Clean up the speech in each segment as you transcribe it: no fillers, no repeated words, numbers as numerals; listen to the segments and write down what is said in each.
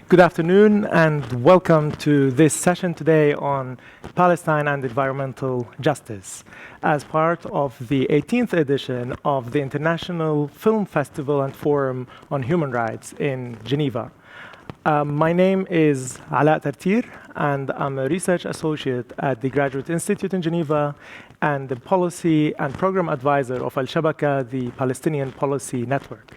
Good afternoon and welcome to this session today on Palestine and environmental justice as part of the 18th edition of the International Film Festival and Forum on Human Rights in Geneva. My name is Alaa Tartir and I'm a research associate at the Graduate Institute in Geneva and the policy and program advisor of Al-Shabaka, the Palestinian Policy Network.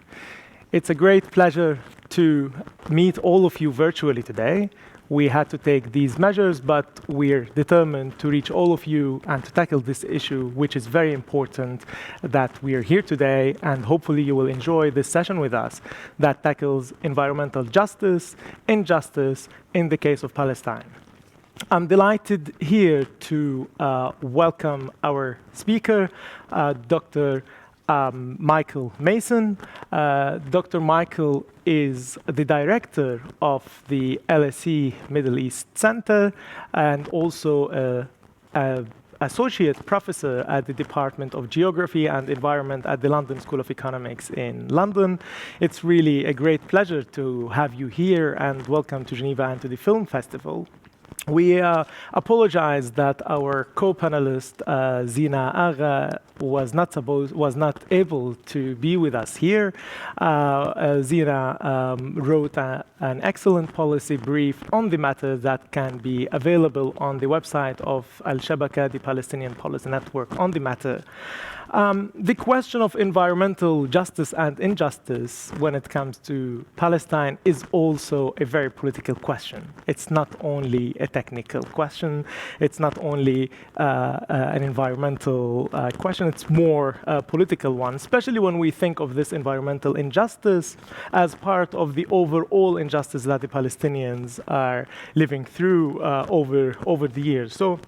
It's a great pleasure to meet all of you virtually today. We had to take these measures, but we're determined to reach all of you and to tackle this issue, which is very important that we are here today, and hopefully you will enjoy this session with us that tackles environmental justice, injustice in the case of Palestine. I'm delighted here to welcome our speaker, Dr. Michael Mason. Dr. Michael is the director of the LSE Middle East Center and also an associate professor at the Department of Geography and Environment at the London School of Economics in London. It's really a great pleasure to have you here and welcome to Geneva and to the Film Festival. We apologize that our co-panelist Zina Agha was not able to be with us here. Zina wrote an excellent policy brief on the matter that can be available on the website of Al-Shabaka, the Palestinian Policy Network, on the matter. The question of environmental justice and injustice when it comes to Palestine is also a very political question. It's not only a technical question. It's not only an environmental question. It's more a political one, especially when we think of this environmental injustice as part of the overall injustice that the Palestinians are living through over the years. So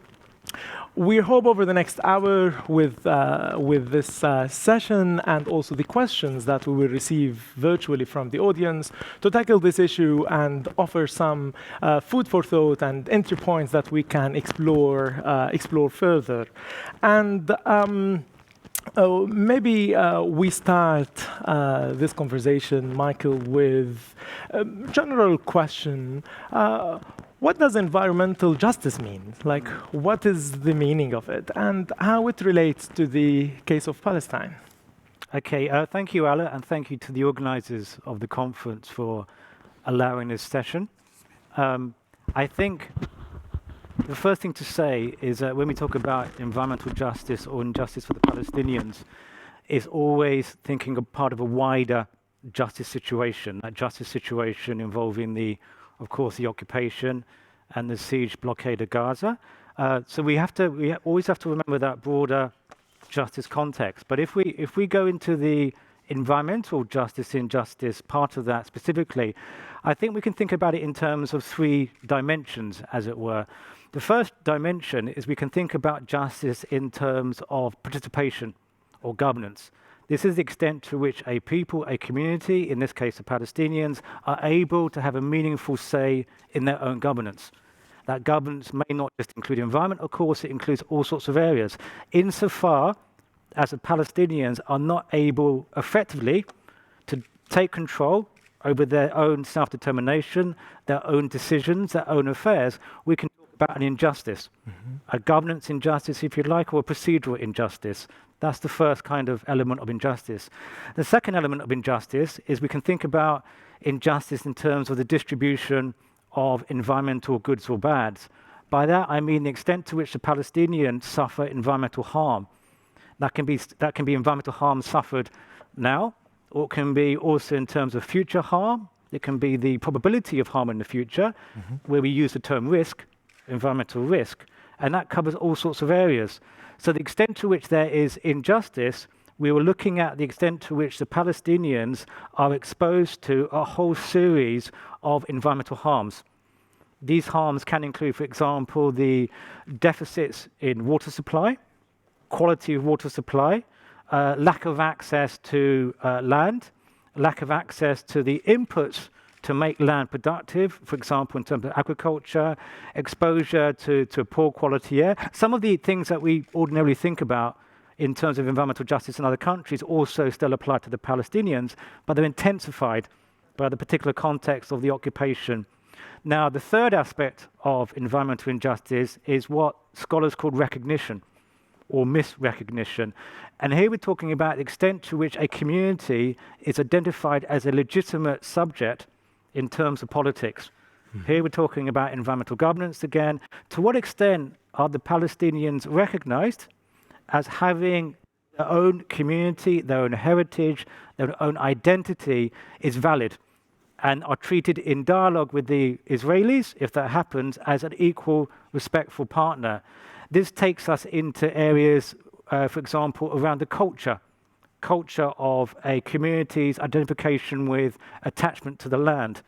we hope over the next hour with this session and also the questions that we will receive virtually from the audience to tackle this issue and offer some food for thought and entry points that we can explore further. And maybe we start this conversation, Michael, with a general question. What does environmental justice mean? Like, what is the meaning of it and how it relates to the case of Palestine? Okay, thank you, Alaa, and thank you to the organizers of the conference for allowing this session. I think the first thing to say is that when we talk about environmental justice or injustice for the Palestinians, it's always thinking of part of a wider justice situation, that justice situation involving of course, the occupation and the siege blockade of Gaza. So we always have to remember that broader justice context. But if we go into the environmental justice, injustice part of that specifically, I think we can think about it in terms of three dimensions, as it were. The first dimension is we can think about justice in terms of participation or governance. This is the extent to which a people, a community, in this case the Palestinians, are able to have a meaningful say in their own governance. That governance may not just include environment, of course, it includes all sorts of areas. Insofar as the Palestinians are not able effectively to take control over their own self-determination, their own decisions, their own affairs, we can talk about an injustice, a governance injustice, if you like, or a procedural injustice. That's the first kind of element of injustice. The second element of injustice is we can think about injustice in terms of the distribution of environmental goods or bads. By that, I mean the extent to which the Palestinians suffer environmental harm. That can be environmental harm suffered now, or it can be also in terms of future harm. It can be the probability of harm in the future, where we use the term risk, environmental risk, and that covers all sorts of areas. So the extent to which there is injustice, we were looking at the extent to which the Palestinians are exposed to a whole series of environmental harms. These harms can include, for example, the deficits in water supply, quality of water supply, lack of access to land, lack of access to the inputs to make land productive, for example, in terms of agriculture, exposure to poor quality air. Some of the things that we ordinarily think about in terms of environmental justice in other countries also still apply to the Palestinians, but they're intensified by the particular context of the occupation. Now, the third aspect of environmental injustice is what scholars call recognition or misrecognition. And here we're talking about the extent to which a community is identified as a legitimate subject in terms of politics. Here we're talking about environmental governance again. To what extent are the Palestinians recognized as having their own community, their own heritage, their own identity is valid, and are treated in dialogue with the Israelis, if that happens, as an equal, respectful partner? This takes us into areas, for example, around the culture of a community's identification with attachment to the land,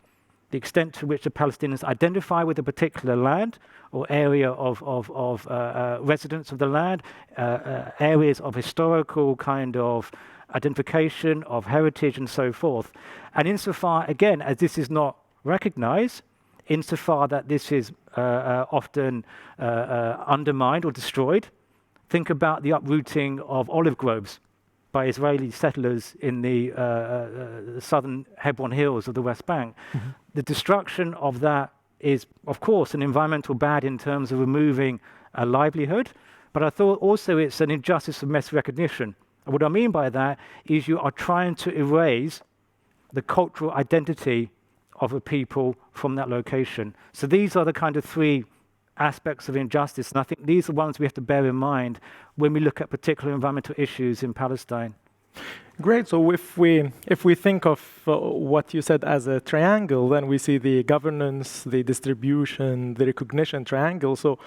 the extent to which the Palestinians identify with a particular land or area of residence of the land, areas of historical kind of identification, of heritage, and so forth. And insofar, again, as this is not recognized, insofar that this is often undermined or destroyed, think about the uprooting of olive groves by Israeli settlers in the southern Hebron Hills of the West Bank. Mm-hmm. The destruction of that is, of course, an environmental bad in terms of removing a livelihood, but I thought also it's an injustice of misrecognition. And what I mean by that is you are trying to erase the cultural identity of a people from that location. So these are the kind of three aspects of injustice, and I think these are ones we have to bear in mind when we look at particular environmental issues in Palestine. Great. So if we think of what you said as a triangle, then we see the governance, the distribution, the recognition triangle. So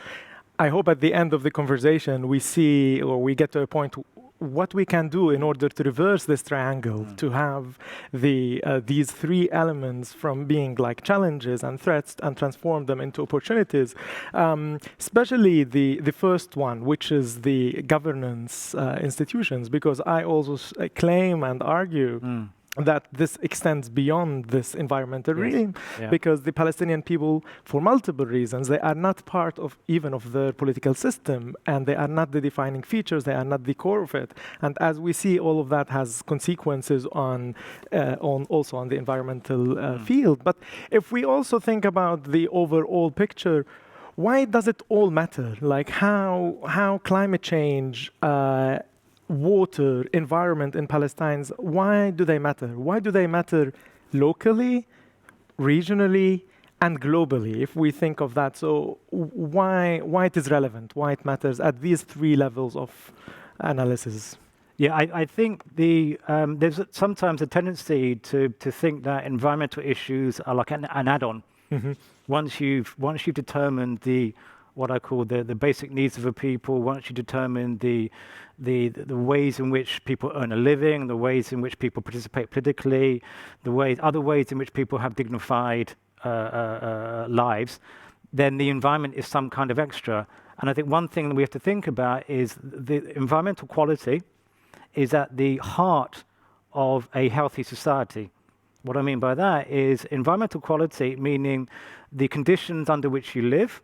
I hope at the end of the conversation we see, or we get to a point, what we can do in order to reverse this triangle, to have these three elements from being like challenges and threats and transform them into opportunities, especially the first one, which is the governance institutions, because I also claim and argue that this extends beyond this environmental regime, because the Palestinian people, for multiple reasons, they are not part of even of the political system, and they are not the defining features, they are not the core of it. And as we see, all of that has consequences on also on the environmental field. But if we also think about the overall picture, why does it all matter? Like how climate change, water, environment in Palestine, why do they matter? Why do they matter locally, regionally, and globally, if we think of that? So why it is relevant, why it matters at these three levels of analysis? Yeah, I think there's sometimes a tendency to think that environmental issues are like an add-on. Mm-hmm. Once you've determined what I call the basic needs of a people, once you determine the ways in which people earn a living, the ways in which people participate politically, other ways in which people have dignified lives, then the environment is some kind of extra. And I think one thing that we have to think about is the environmental quality is at the heart of a healthy society. What I mean by that is environmental quality, meaning the conditions under which you live,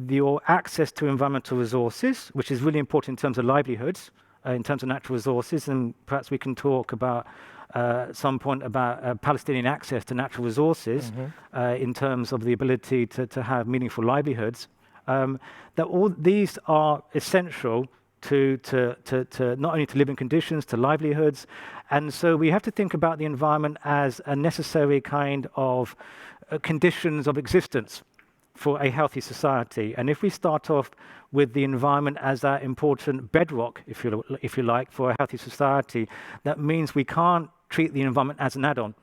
your access to environmental resources, which is really important in terms of livelihoods, in terms of natural resources, and perhaps we can talk about some point about Palestinian access to natural resources in terms of the ability to have meaningful livelihoods. That all these are essential to not only to living conditions, to livelihoods, and so we have to think about the environment as a necessary kind of conditions of existence for a healthy society. And if we start off with the environment as that important bedrock, if you like, for a healthy society, that means we can't treat the environment as an add-on.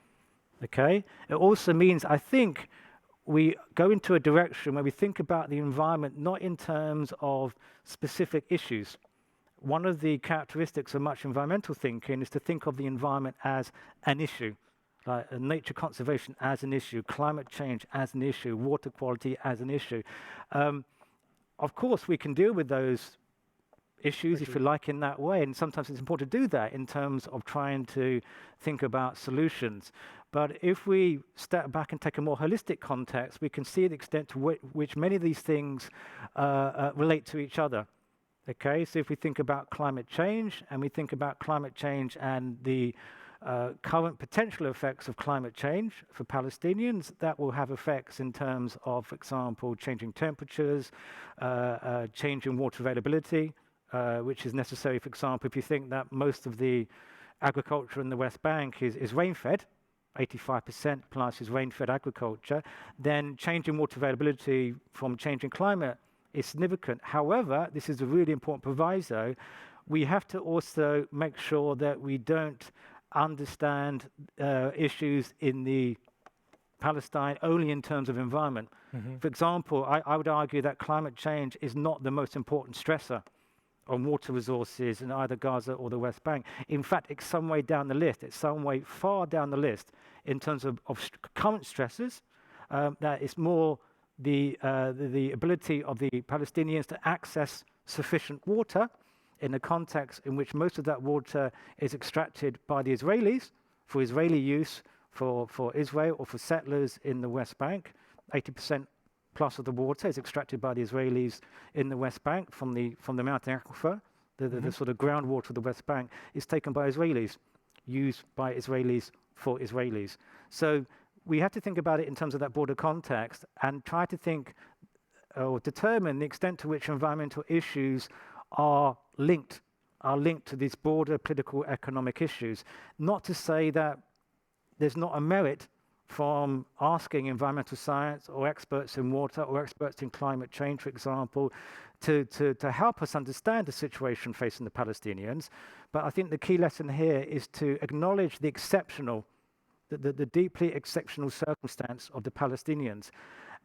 Okay? It also means, I think, we go into a direction where we think about the environment not in terms of specific issues. One of the characteristics of much environmental thinking is to think of the environment as an issue. Like nature conservation as an issue, climate change as an issue, water quality as an issue. Of course, we can deal with those issues, if you like, in that way, and sometimes it's important to do that in terms of trying to think about solutions. But if we step back and take a more holistic context, we can see the extent to which many of these things relate to each other. Okay, so if we think about climate change, and we think about climate change and the current potential effects of climate change for Palestinians. That will have effects in terms of, for example, changing temperatures, changing water availability, which is necessary, for example, if you think that most of the agriculture in the West Bank is rain-fed, 85% plus is rain-fed agriculture, then changing water availability from changing climate is significant. However, this is a really important proviso. We have to also make sure that we don't understand issues in the Palestine only in terms of environment. For example, I would argue that climate change is not the most important stressor on water resources in either Gaza or the West Bank. In fact, it's some way down the list. It's some way far down the list in terms of current stresses. That it's more the ability of the Palestinians to access sufficient water in a context in which most of that water is extracted by the Israelis for Israeli use for Israel or for settlers in the West Bank. 80% plus of the water is extracted by the Israelis in the West Bank from the mountain aquifer. The sort of groundwater of the West Bank is taken by Israelis, used by Israelis for Israelis. So we have to think about it in terms of that broader context and try to think or determine the extent to which environmental issues are linked to these broader political economic issues. Not to say that there's not a merit from asking environmental science or experts in water or experts in climate change, for example, to help us understand the situation facing the Palestinians. But I think the key lesson here is to acknowledge the exceptional, the deeply exceptional circumstance of the Palestinians,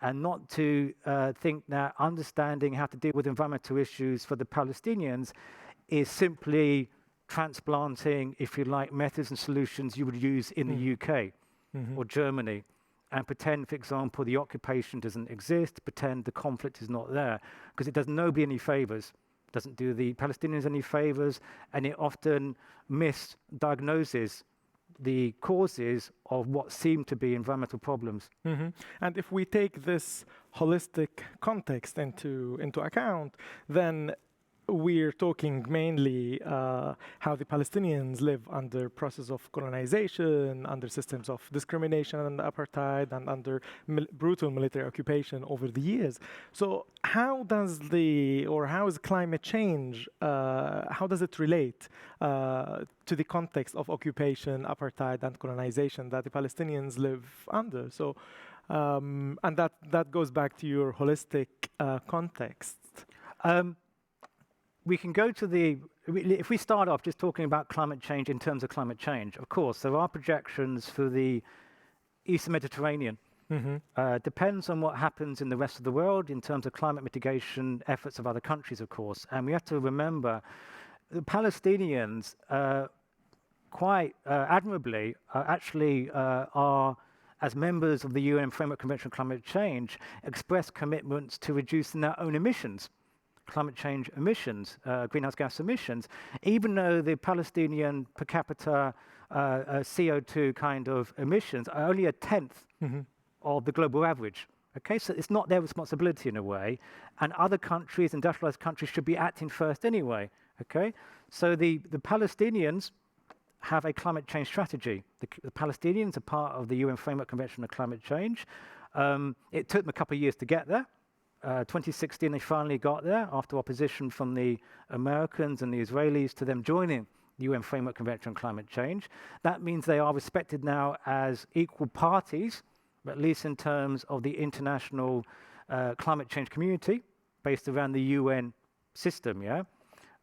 and not to think that understanding how to deal with environmental issues for the Palestinians is simply transplanting, if you like, methods and solutions you would use in the UK or Germany, and pretend, for example, the occupation doesn't exist, pretend the conflict is not there, because it does nobody any favors, doesn't do the Palestinians any favors, and it often misdiagnoses the causes of what seem to be environmental problems. And if we take this holistic context into account, then we're talking mainly how the Palestinians live under process of colonization, under systems of discrimination and apartheid, and under brutal military occupation over the years. So how is climate change, how does it relate to the context of occupation, apartheid, and colonization that the Palestinians live under? So, and that goes back to your holistic context. We can go to if we start off just talking about climate change in terms of climate change, of course, there are projections for the Eastern Mediterranean. Depends on what happens in the rest of the world in terms of climate mitigation efforts of other countries, of course. And we have to remember the Palestinians quite admirably actually are, as members of the UN Framework Convention on Climate Change, express commitments to reducing their own emissions. Climate change emissions, greenhouse gas emissions, even though the Palestinian per capita CO2 kind of emissions are only a tenth of the global average. Okay, so it's not their responsibility in a way, and other countries, industrialized countries, should be acting first anyway. Okay, so the Palestinians have a climate change strategy. The Palestinians are part of the UN Framework Convention on Climate Change. It took them a couple of years to get there. 2016, they finally got there after opposition from the Americans and the Israelis to them joining the UN Framework Convention on Climate Change. That means they are respected now as equal parties, at least in terms of the international climate change community based around the UN system.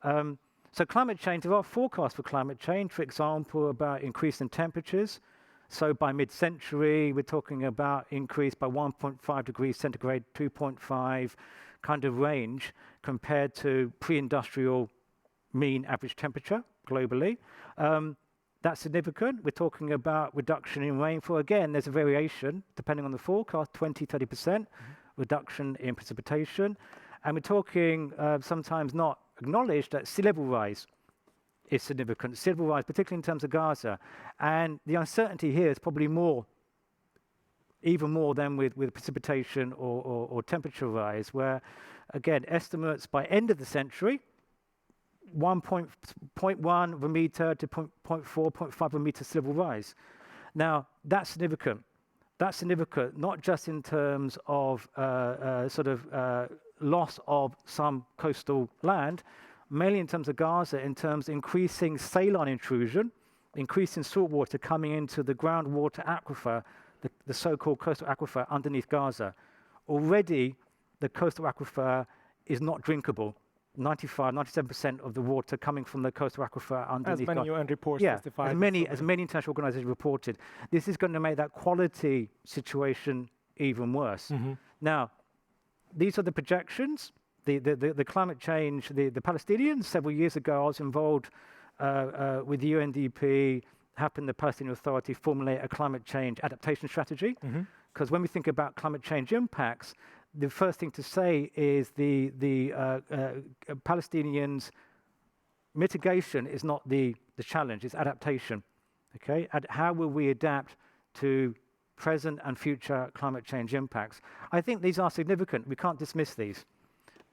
So climate change, there are forecasts for climate change, for example, about increasing temperatures. So by mid-century, we're talking about increase by 1.5 degrees centigrade, 2.5 kind of range compared to pre-industrial mean average temperature globally. That's significant. We're talking about reduction in rainfall. Again, there's a variation depending on the forecast, 20-30% reduction in precipitation. And we're talking sometimes not acknowledged that sea level rise is significant, sea level rise, particularly in terms of Gaza. And the uncertainty here is probably even more than with precipitation or temperature rise, where, again, estimates by end of the century 1.1 of a meter to 0.4, 0.5 of a meter sea level rise. Now, that's significant. That's significant, not just in terms of loss of some coastal land, mainly in terms of Gaza, in terms of increasing saline intrusion, increasing salt water coming into the groundwater aquifer, the so-called coastal aquifer underneath Gaza. Already, the coastal aquifer is not drinkable. 95, 97% of the water coming from the coastal aquifer underneath. As many UN reports testified. As many international organizations reported. This is going to make that quality situation even worse. Now, these are the projections. The climate change, the Palestinians, several years ago, I was involved with the UNDP, helping the Palestinian Authority formulate a climate change adaptation strategy. Because when we think about climate change impacts, the first thing to say is the Palestinians' mitigation is not the challenge, it's adaptation. Okay, and how will we adapt to present and future climate change impacts? I think these are significant. We can't dismiss these.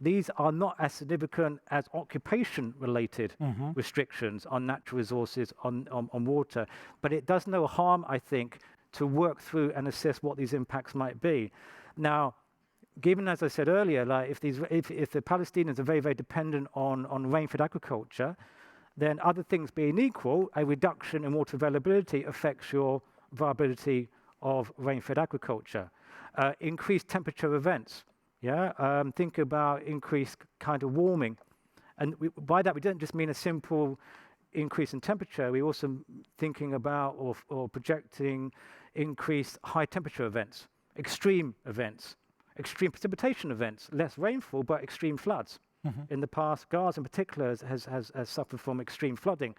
These are not as significant as occupation-related restrictions on natural resources, on water. But it does no harm, I think, to work through and assess what these impacts might be. Now, given, as I said earlier, like if the Palestinians are very, very dependent on rain-fed agriculture, then other things being equal, a reduction in water availability affects your viability of rain-fed agriculture. Increased temperature events, think about increased kind of warming. And by that, we don't just mean a simple increase in temperature, we're also thinking about or projecting increased high temperature events, extreme precipitation events, less rainfall, but extreme floods. In the past, Gaza in particular has suffered from extreme flooding.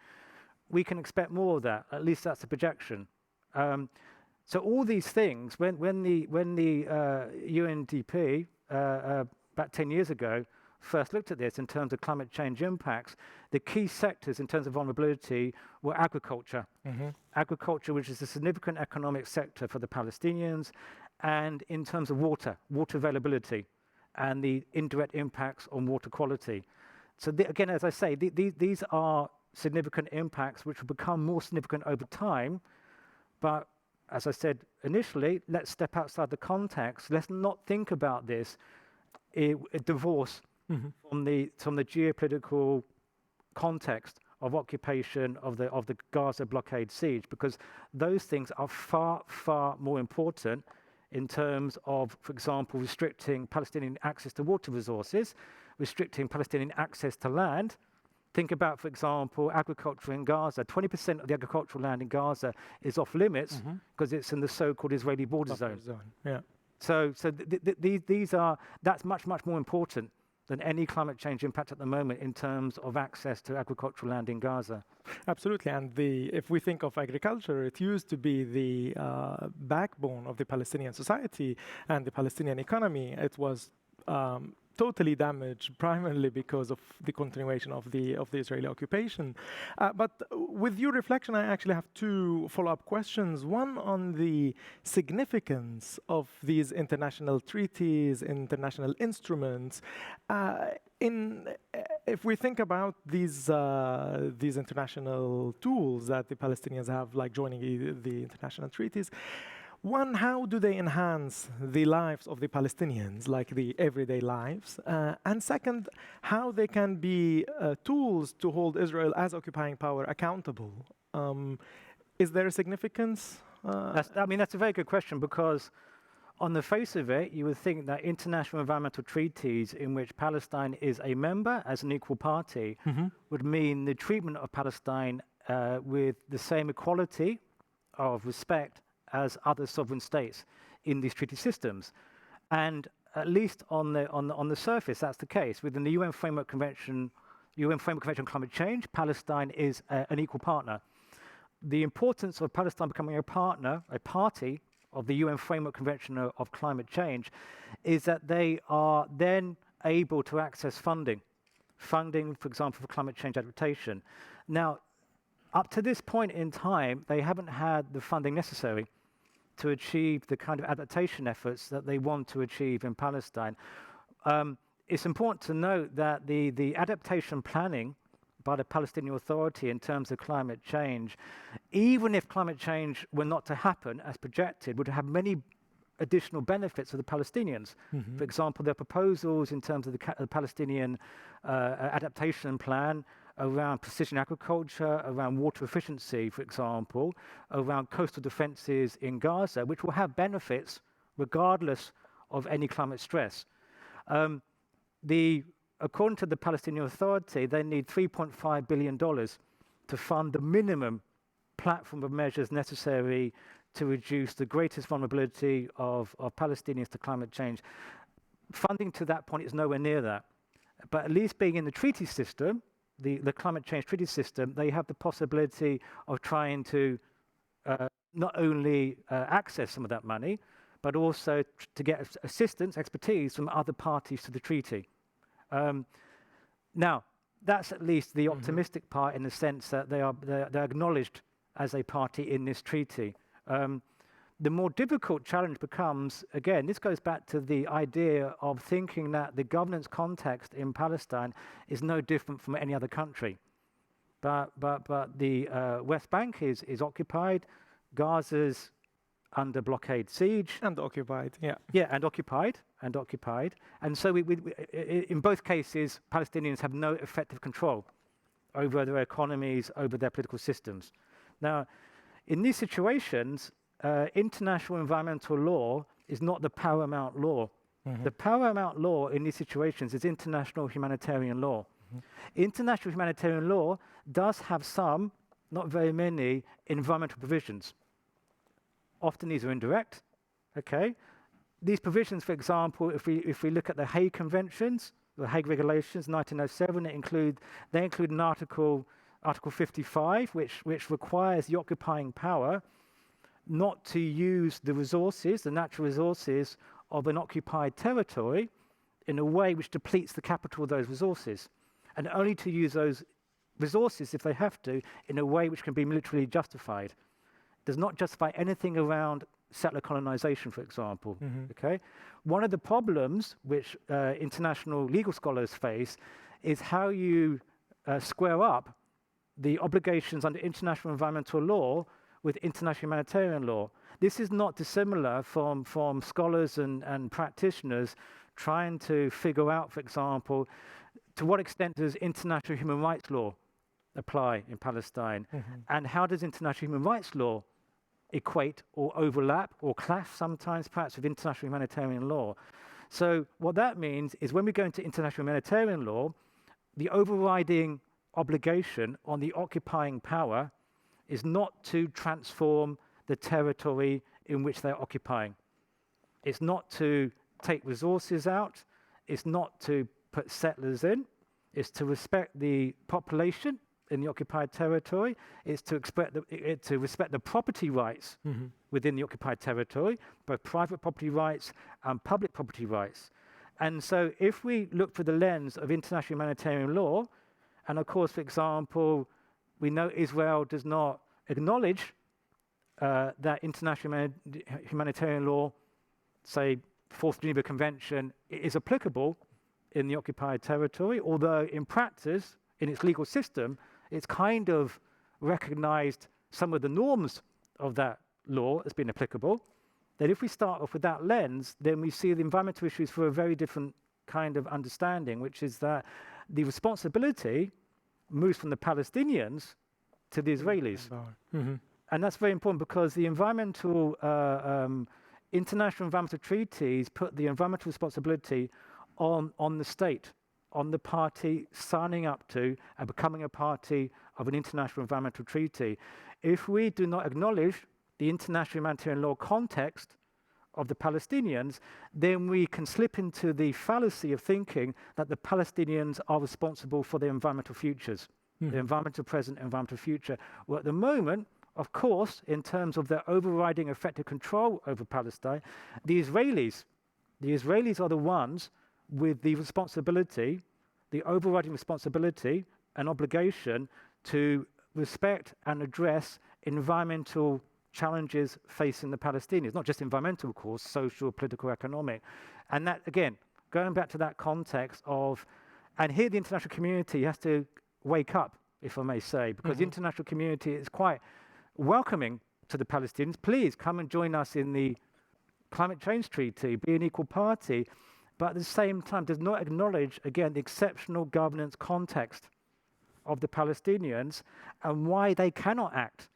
We can expect more of that, at least that's a projection. So all these things, when the UNDP, about 10 years ago, first looked at this in terms of climate change impacts, the key sectors in terms of vulnerability were agriculture. Agriculture, which is a significant economic sector for the Palestinians, and in terms of water availability, and the indirect impacts on water quality. So again, as I say, these are significant impacts which will become more significant over time. But as I said initially, let's step outside the context. Let's not think about this a divorce from the geopolitical context of occupation of the Gaza blockade siege, because those things are far, far more important in terms of, for example, restricting Palestinian access to water resources, restricting Palestinian access to land. Think about, for example, agriculture in Gaza. 20% of the agricultural land in Gaza is off limits because it's in the so-called Israeli border zone. So that's much, much more important than any climate change impact at the moment in terms of access to agricultural land in Gaza. Absolutely, and if we think of agriculture, it used to be the backbone of the Palestinian society and the Palestinian economy. It was totally damaged, primarily because of the continuation of the Israeli occupation. But with your reflection, I actually have two follow-up questions. One on the significance of these international treaties, international instruments. If we think about these international tools that the Palestinians have, like joining the international treaties, one, how do they enhance the lives of the Palestinians, like the everyday lives? And second, how they can be tools to hold Israel as occupying power accountable? Is there a significance? That's a very good question, because on the face of it, you would think that international environmental treaties in which Palestine is a member as an equal party would mean the treatment of Palestine with the same equality of respect as other sovereign states in these treaty systems. And at least on the surface, that's the case. Within the UN Framework Convention on Climate Change, Palestine is an equal partner. The importance of Palestine becoming a party of the UN Framework Convention of Climate Change, is that they are then able to access funding, for example, for climate change adaptation. Now, up to this point in time, they haven't had the funding necessary to achieve the kind of adaptation efforts that they want to achieve in Palestine. It's important to note that the adaptation planning by the Palestinian Authority in terms of climate change, even if climate change were not to happen as projected, would have many additional benefits for the Palestinians. For example, their proposals in terms of the Palestinian adaptation plan around precision agriculture, around water efficiency, for example, around coastal defenses in Gaza, which will have benefits regardless of any climate stress. According to the Palestinian Authority, they need $3.5 billion to fund the minimum platform of measures necessary to reduce the greatest vulnerability of Palestinians to climate change. Funding to that point is nowhere near that. But at least being in the treaty system, the climate change treaty system, they have the possibility of trying to not only access some of that money, but also to get assistance, expertise from other parties to the treaty. Now, that's at least the optimistic part in the sense that they're acknowledged as a party in this treaty. The more difficult challenge becomes, again, this goes back to the idea of thinking that the governance context in Palestine is no different from any other country. But the West Bank is occupied, Gaza's under blockade siege. And occupied, yeah. Yeah, and occupied. And so in both cases, Palestinians have no effective control over their economies, over their political systems. Now, in these situations, international environmental law is not the paramount law. The paramount law in these situations is international humanitarian law. International humanitarian law does have some, not very many, environmental provisions. Often these are indirect, okay? These provisions, for example, if we look at the Hague Conventions, the Hague Regulations, 1907, they include an Article 55, which requires the occupying power not to use the resources, the natural resources of an occupied territory in a way which depletes the capital of those resources, and only to use those resources, if they have to, in a way which can be militarily justified. It does not justify anything around settler colonization, for example. Okay? One of the problems which international legal scholars face is how you square up the obligations under international environmental law with international humanitarian law. This is not dissimilar from scholars and practitioners trying to figure out, for example, to what extent does international human rights law apply in Palestine? And how does international human rights law equate or overlap or clash sometimes perhaps with international humanitarian law? So what that means is when we go into international humanitarian law, the overriding obligation on the occupying power is not to transform the territory in which they're occupying. It's not to take resources out. It's not to put settlers in. It's to respect the population in the occupied territory. It's to respect the property rights within the occupied territory, both private property rights and public property rights. And so if we look through the lens of international humanitarian law, and of course, for example, we know Israel does not acknowledge that international humanitarian law, say, Fourth Geneva Convention, is applicable in the occupied territory, although in practice, in its legal system, it's kind of recognized some of the norms of that law as being applicable. That if we start off with that lens, then we see the environmental issues for a very different kind of understanding, which is that the responsibility moves from the Palestinians to the Israelis. And that's very important because the international environmental treaties put the environmental responsibility on the state, on the party signing up to and becoming a party of an international environmental treaty. If we do not acknowledge the international humanitarian law context of the Palestinians, then we can slip into the fallacy of thinking that the Palestinians are responsible for their environmental futures, their environmental present, environmental future. Well, at the moment, of course, in terms of their overriding effective control over Palestine, the Israelis are the ones with the responsibility, the overriding responsibility and obligation to respect and address environmental challenges facing the Palestinians, not just environmental, of course, social, political, economic. And that, again, going back to that context of, and here the international community has to wake up, if I may say, because the international community is quite welcoming to the Palestinians. Please come and join us in the climate change treaty, be an equal party, but at the same time does not acknowledge, again, the exceptional governance context of the Palestinians and why they cannot act.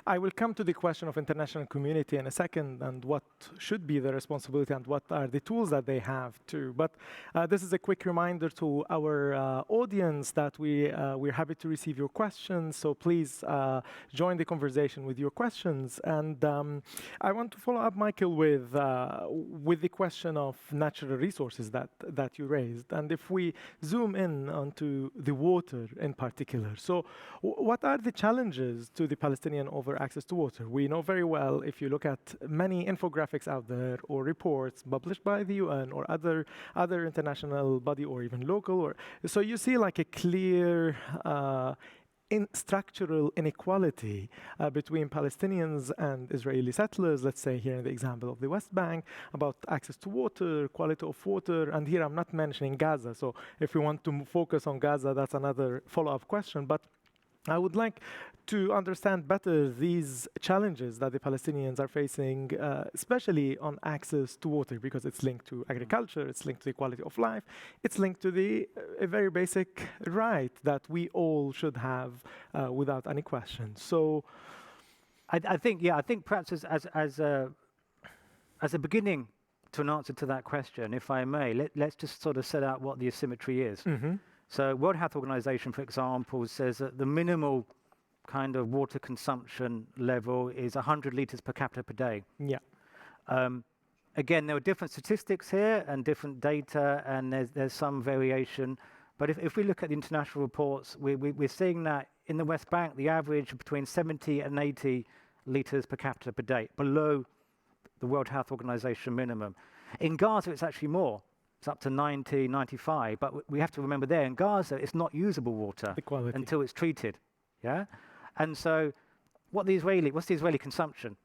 I will come to the question of international community in a second and what should be the responsibility and what are the tools that they have to. But this is a quick reminder to our audience that we're happy to receive your questions. So please join the conversation with your questions. And I want to follow up, Michael, with the question of natural resources that you raised. And if we zoom in onto the water in particular. So what are the challenges to the Palestinian over access to water? We know very well, if you look at many infographics out there or reports published by the UN or other international body or even local, so you see like a clear structural inequality between Palestinians and Israeli settlers, let's say here in the example of the West Bank, about access to water, quality of water, and here I'm not mentioning Gaza, so if we want to focus on Gaza, that's another follow-up question, but I would like to understand better these challenges that the Palestinians are facing, especially on access to water, because it's linked to agriculture, it's linked to the quality of life, it's linked to a very basic right that we all should have without any question. So, I think perhaps as a beginning to an answer to that question, if I may, let's just sort of set out what the asymmetry is. So World Health Organization, for example, says that the minimal kind of water consumption level is 100 liters per capita per day. Yeah. Again, there are different statistics here and different data, and there's some variation. But if we look at the international reports, we're seeing that in the West Bank, the average between 70 and 80 liters per capita per day, below the World Health Organization minimum. In Gaza, it's actually more. It's up to 90, 95, but we have to remember there in Gaza, it's not usable water until it's treated, yeah? And so what's the Israeli consumption?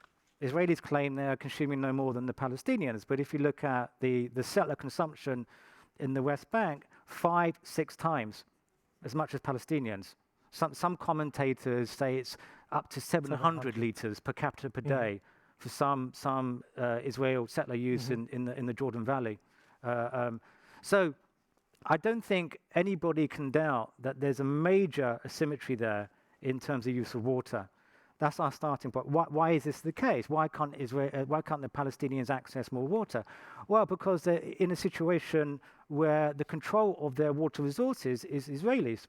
Israelis claim they are consuming no more than the Palestinians, but if you look at the settler consumption in the West Bank, 5-6 times as much as Palestinians. Some commentators say it's up to 700 liters per capita per day for some Israel settler use in the Jordan Valley. So I don't think anybody can doubt that there's a major asymmetry there in terms of use of water. That's our starting point. Why is this the case? Why can't the Palestinians access more water? Well, because they're in a situation where the control of their water resources is Israelis.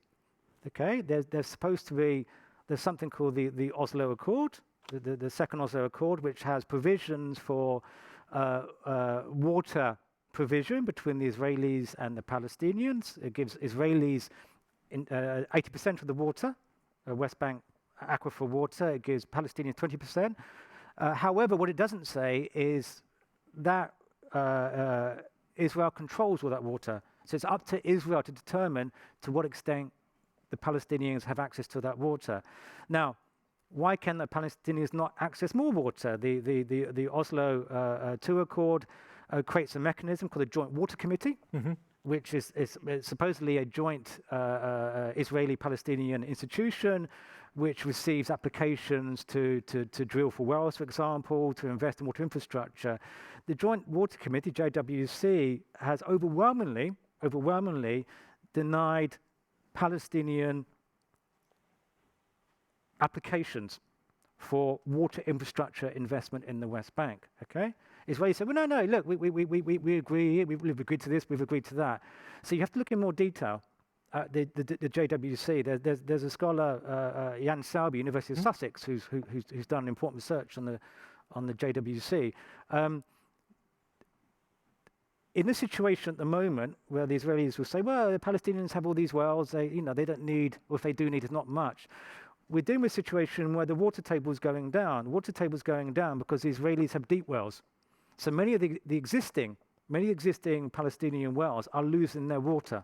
Okay, there's supposed to be, there's something called the Oslo Accord, the second Oslo Accord, which has provisions for water provision between the Israelis and the Palestinians. It gives Israelis 80% of the water, West Bank aquifer water. It gives Palestinians 20%. However, what it doesn't say is that Israel controls all that water. So it's up to Israel to determine to what extent the Palestinians have access to that water. Now, why can the Palestinians not access more water? The Oslo II Accord creates a mechanism called the Joint Water Committee, which is supposedly a joint Israeli-Palestinian institution which receives applications to drill for wells, for example, to invest in water infrastructure. The Joint Water Committee, JWC, has overwhelmingly denied Palestinian applications for water infrastructure investment in the West Bank, okay? Israelis say, well, no, look, we agree, we've agreed to this, we've agreed to that. So you have to look in more detail at the JWC. There's a scholar, Jan Salby, University of Sussex, who's done important research on the JWC. In this situation at the moment, where the Israelis will say, well, the Palestinians have all these wells, they don't need, or if they do need, it's not much. We're dealing with a situation where the water table is going down. The water table is going down because the Israelis have deep wells. So many of the existing Palestinian wells are losing their water.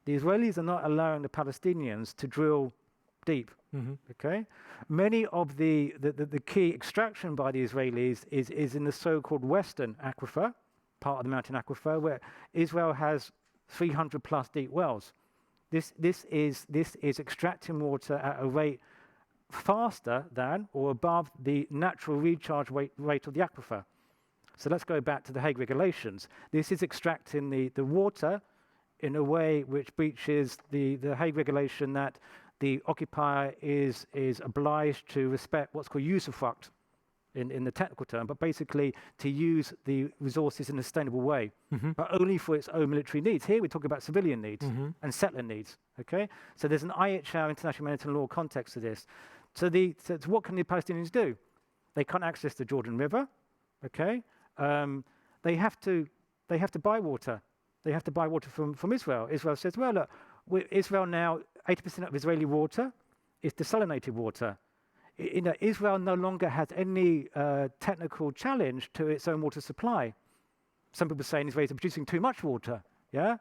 The Israelis are not allowing the Palestinians to drill deep. Okay, many of the key extraction by the Israelis is in the so-called Western aquifer, part of the mountain aquifer, where Israel has 300 plus deep wells. This is extracting water at a rate faster than or above the natural recharge rate of the aquifer. So let's go back to the Hague regulations. This is extracting the water in a way which breaches the Hague regulation that the occupier is obliged to respect what's called usufruct in the technical term, but basically to use the resources in a sustainable way, but only for its own military needs. Here we talk about civilian needs and settler needs, okay? So there's an IHR, international humanitarian law, context to this. So what can the Palestinians do? They can't access the Jordan River, okay? They have to buy water. They have to buy water from Israel. Israel says, well, look, Israel now, 80% of Israeli water is desalinated water. Israel no longer has any technical challenge to its own water supply. Some people say Israel is producing too much water, yeah?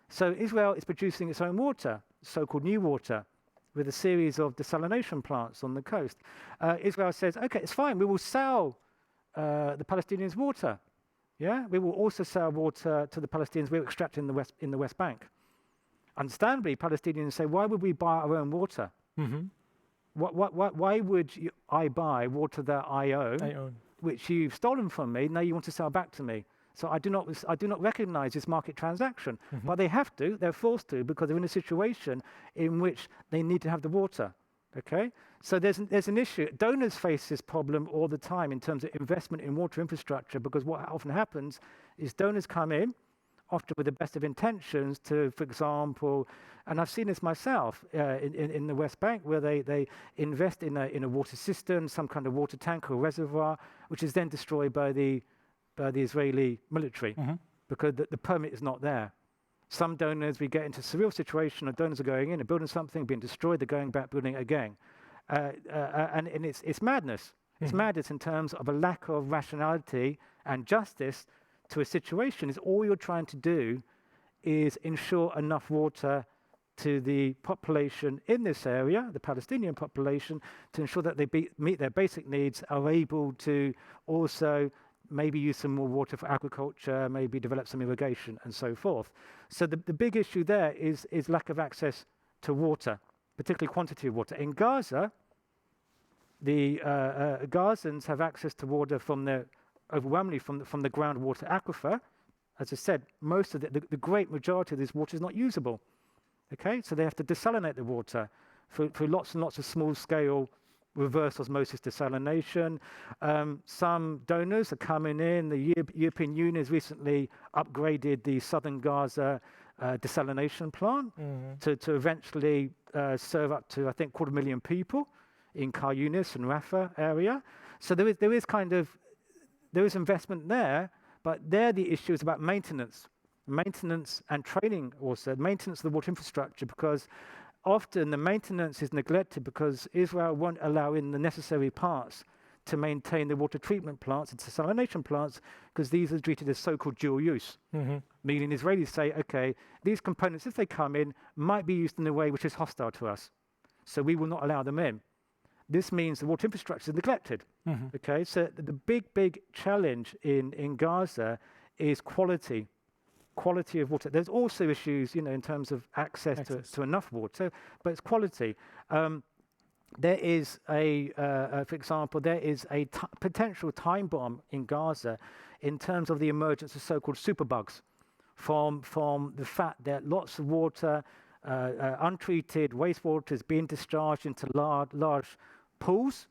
So Israel is producing its own water, so-called new water, with a series of desalination plants on the coast. Israel says, okay, it's fine, we will sell the Palestinians water. Yeah, we will also sell water to the Palestinians we're extracting in the West Bank. Understandably, Palestinians say, why would we buy our own water? Why would I buy water that I own, which you've stolen from me, now you want to sell back to me? So I do not recognize this market transaction. But they have to, they're forced to, because they're in a situation in which they need to have the water. Okay, so there's an issue. Donors face this problem all the time in terms of investment in water infrastructure, because what often happens is donors come in, often with the best of intentions to, for example, and I've seen this myself in the West Bank, where they invest in a water system, some kind of water tank or reservoir, which is then destroyed by the Israeli military, because the permit is not there. Some donors, we get into a surreal situation of donors are going in and building something, being destroyed, they're going back, building it again. And it's madness. It's madness in terms of a lack of rationality and justice to a situation. Is all you're trying to do is ensure enough water to the population in this area, the Palestinian population, to ensure that they meet their basic needs, are able to also maybe use some more water for agriculture, maybe develop some irrigation and so forth. So the big issue there is lack of access to water, particularly quantity of water. In Gaza, the Gazans have access to water overwhelmingly from the groundwater aquifer. As I said, most of the great majority of this water is not usable. Okay, so they have to desalinate the water through lots and lots of small-scale reverse osmosis desalination. Some donors are coming in. The European Union has recently upgraded the southern Gaza desalination plant to eventually serve up to, I think, 250,000 people in Khan Yunis and Rafah area. So there is investment there, but there the issue is about maintenance and training, also maintenance of the water infrastructure, because often the maintenance is neglected because Israel won't allow in the necessary parts to maintain the water treatment plants and desalination plants, because these are treated as so-called dual use. Meaning Israelis say, okay, these components, if they come in, might be used in a way which is hostile to us. So we will not allow them in. This means the water infrastructure is neglected. Okay, so the big challenge in Gaza is quality of water. There's also issues, in terms of access. To enough water, but it's quality. There is for example, there is a potential time bomb in Gaza in terms of the emergence of so-called superbugs from the fact that lots of water, untreated wastewater is being discharged into large pools.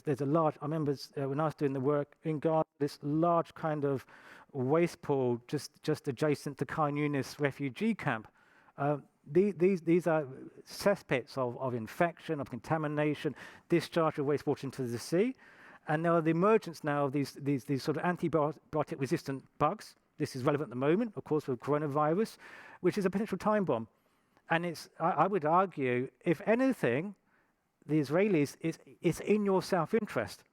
There's a large, I remember when I was doing the work in Gaza, this large kind of waste pool just adjacent to Khan Yunis refugee camp. These are cesspits of infection, of contamination, discharge of wastewater into the sea. And there are the emergence now of these sort of antibiotic resistant bugs. This is relevant at the moment, of course, with coronavirus, which is a potential time bomb. And I would argue, if anything, the Israelis, it's in your self-interest.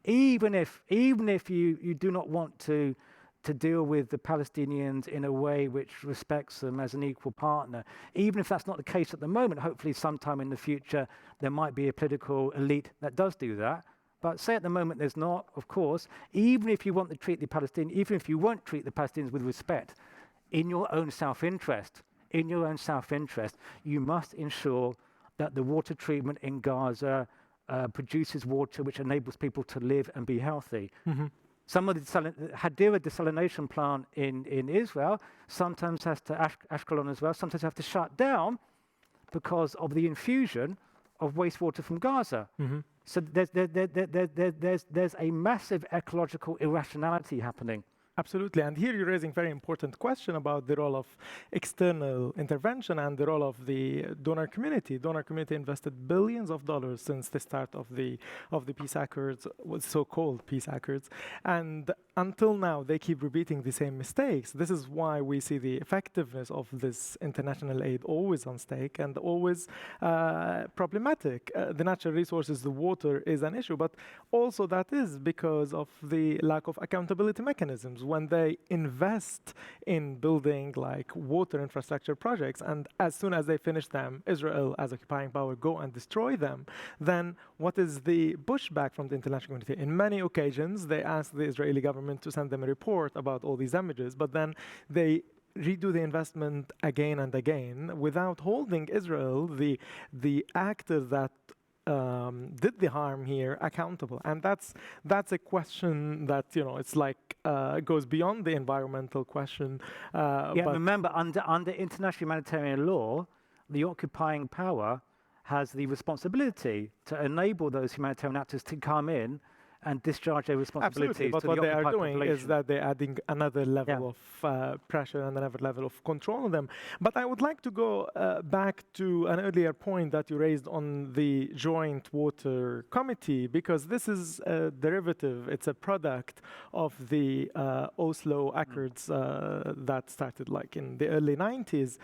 Even if you do not want to deal with the Palestinians in a way which respects them as an equal partner, even if that's not the case at the moment, hopefully sometime in the future there might be a political elite that does do that. But say at the moment there's not, of course, even if you want to treat the Palestinians, even if you won't treat the Palestinians with respect, in your own self-interest, in your own self-interest, you must ensure that the water treatment in Gaza produces water which enables people to live and be healthy. Some of the Hadira desalination plant in Israel sometimes has to, Ashkelon as well, sometimes have to shut down because of the infusion of wastewater from Gaza. So there's a massive ecological irrationality happening. Absolutely, and here you're raising a very important question about the role of external intervention and the role of the donor community. Donor community invested billions of dollars since the start of the peace accords, so-called peace accords, and until now they keep repeating the same mistakes. This is why we see the effectiveness of this international aid always on stake and always problematic. The natural resources, the water, is an issue, but also that is because of the lack of accountability mechanisms. When they invest in building like water infrastructure projects, and as soon as they finish them, Israel as occupying power go and destroy them, then what is the pushback from the international community? In many occasions, they ask the Israeli government to send them a report about all these damages, but then they redo the investment again and again without holding Israel, the actor that did the harm here, accountable. And that's a question that, it's like goes beyond the environmental question. But remember, under international humanitarian law, the occupying power has the responsibility to enable those humanitarian actors to come in and discharge their responsibilities. Absolutely, but to what the they are doing population. is that they're adding another level of pressure and another level of control on them. But I would like to go back to an earlier point that you raised on the Joint Water Committee, because this is a derivative, it's a product of the Oslo Accords that started like in the early 90s.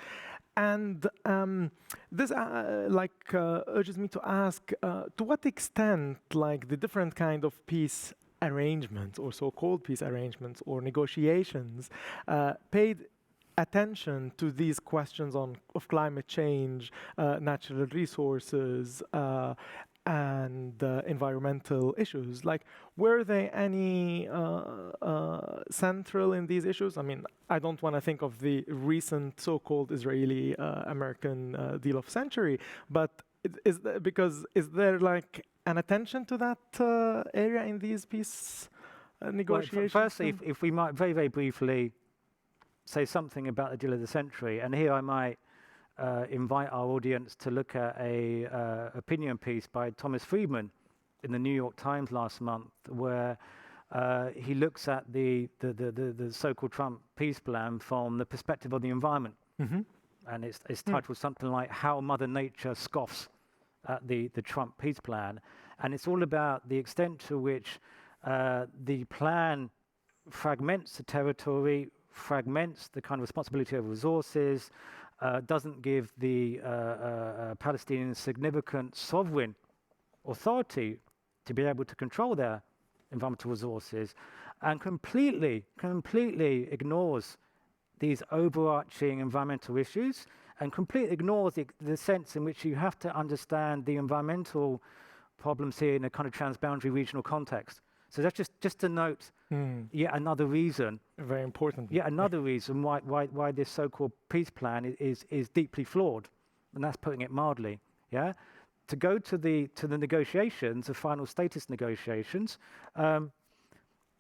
And this urges me to ask, to what extent like the different kind of peace arrangements or so-called peace arrangements or negotiations paid attention to these questions of climate change, natural resources, and environmental issues. Like, were there any central in these issues? I mean, I don't want to think of the recent so-called Israeli-American deal of century, but is there like an attention to that area in these peace negotiations? Well, firstly, if we might very, very briefly say something about the deal of the century, and here I might invite our audience to look at a opinion piece by Thomas Friedman in the New York Times last month, where he looks at the so-called Trump peace plan from the perspective of the environment. And it's titled something like "How Mother Nature Scoffs at the Trump peace plan." And it's all about the extent to which the plan fragments the territory, fragments the kind of responsibility of resources, doesn't give the Palestinians significant sovereign authority to be able to control their environmental resources, and completely ignores these overarching environmental issues, and completely ignores the sense in which you have to understand the environmental problems here in a kind of transboundary regional context. So that's just to note yet another reason. Very important. Yet another reason why this so-called peace plan is deeply flawed, and that's putting it mildly. Yeah, to go to the negotiations, the final status negotiations.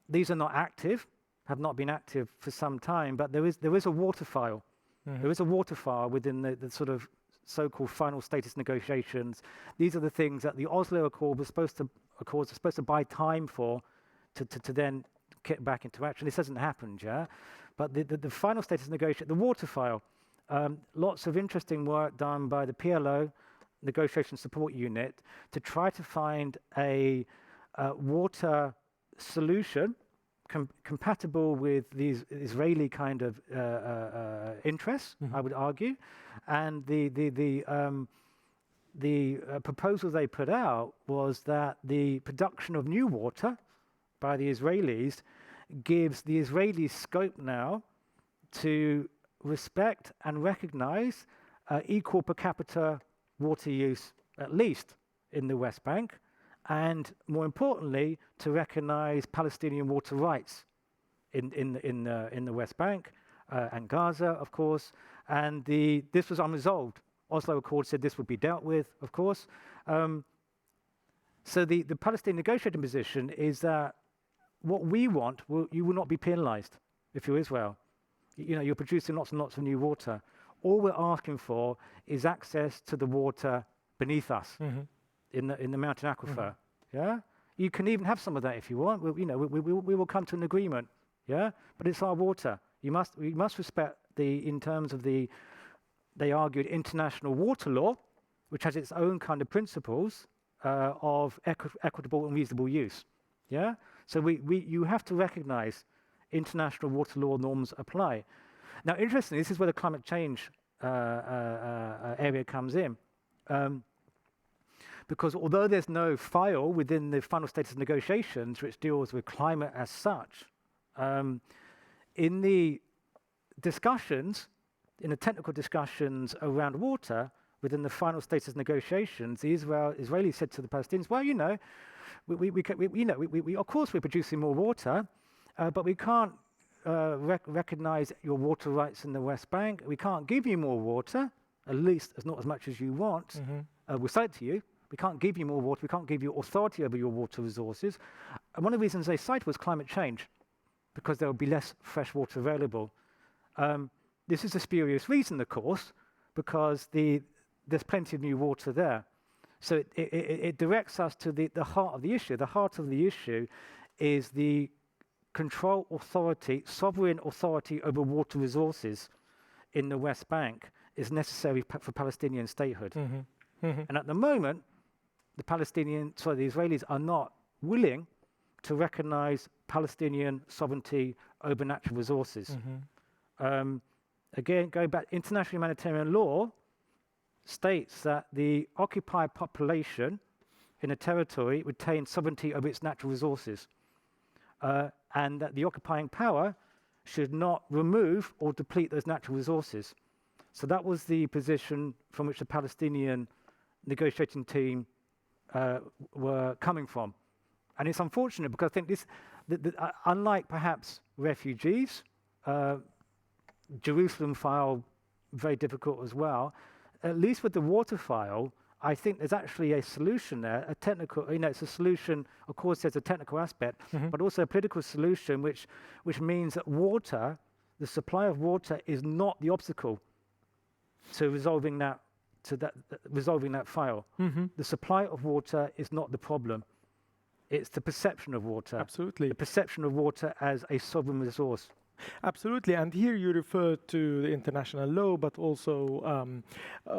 These are not active, have not been active for some time, but there is a water file. There is a water file within the sort of so-called final status negotiations. These are the things that the Oslo Accord was supposed to buy time for, to then get back into action. This hasn't happened, yeah? But the final status negotiation, the water file, lots of interesting work done by the PLO, Negotiation Support Unit, to try to find a water solution compatible with these Israeli kind of interests, I would argue, and the proposal they put out was that the production of new water by the Israelis gives the Israelis scope now to respect and recognize equal per capita water use, at least in the West Bank, and more importantly, to recognize Palestinian water rights in the West Bank and Gaza, of course, And this was unresolved. Oslo Accord said this would be dealt with, of course. So the Palestinian negotiating position is that what we want, you will not be penalized if you're Israel. You're producing lots and lots of new water. All we're asking for is access to the water beneath us in the mountain aquifer. Yeah, you can even have some of that if you want. We will come to an agreement. Yeah, but it's our water. We must respect in terms of they argued international water law, which has its own kind of principles of equitable and reasonable use. Yeah, so you have to recognise international water law norms apply. Now, interestingly, this is where the climate change area comes in. Because although there's no file within the final status negotiations which deals with climate as such, in the discussions, in the technical discussions around water within the final status negotiations, the Israelis said to the Palestinians, well, we of course we're producing more water, but we can't recognize your water rights in the West Bank. We can't give you more water, at least not as much as you want. We'll say it to you. We can't give you more water. We can't give you authority over your water resources. And one of the reasons they cited was climate change, because there will be less fresh water available. This is a spurious reason, of course, because there's plenty of new water there. So it directs us to the heart of the issue. The heart of the issue is the control authority, sovereign authority over water resources in the West Bank is necessary for Palestinian statehood. And at the moment, the Israelis are not willing to recognize Palestinian sovereignty over natural resources. Again, going back, international humanitarian law states that the occupied population in a territory retains sovereignty over its natural resources, and that the occupying power should not remove or deplete those natural resources. So that was the position from which the Palestinian negotiating team were coming from. And it's unfortunate because I think unlike perhaps refugees, Jerusalem file, very difficult as well, at least with the water file, I think there's actually a solution there, a technical, it's a solution, of course there's a technical aspect, but also a political solution which means that water, the supply of water is not the obstacle to resolving that file. The supply of water is not the problem. It's the perception of water. Absolutely. The perception of water as a sovereign resource. Absolutely, and here you refer to the international law, but also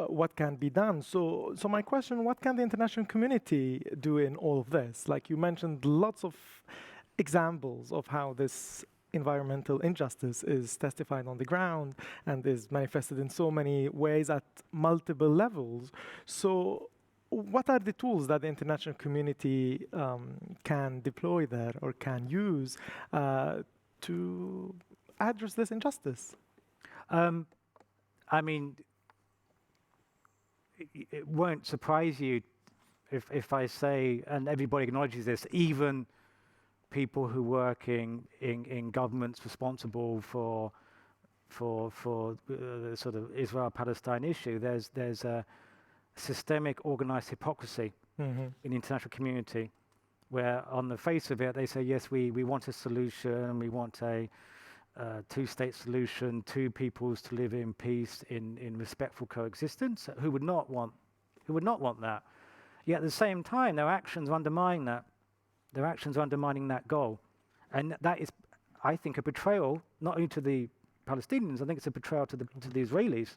what can be done. So my question, what can the international community do in all of this? Like you mentioned lots of examples of how this environmental injustice is testified on the ground and is manifested in so many ways at multiple levels. So what are the tools that the international community can deploy there or can use to address this injustice? I mean, it won't surprise you if I say, and everybody acknowledges this, even people who work in governments responsible for the sort of Israel-Palestine issue, there's a systemic organized hypocrisy in the international community, where on the face of it, they say, yes, we want a solution, we want a two-state solution, two peoples to live in peace, in respectful coexistence. Who would not want that? Yet at the same time, their actions are undermining that. Their actions are undermining that goal. And that is, I think, a betrayal, not only to the Palestinians, I think it's a betrayal to the Israelis,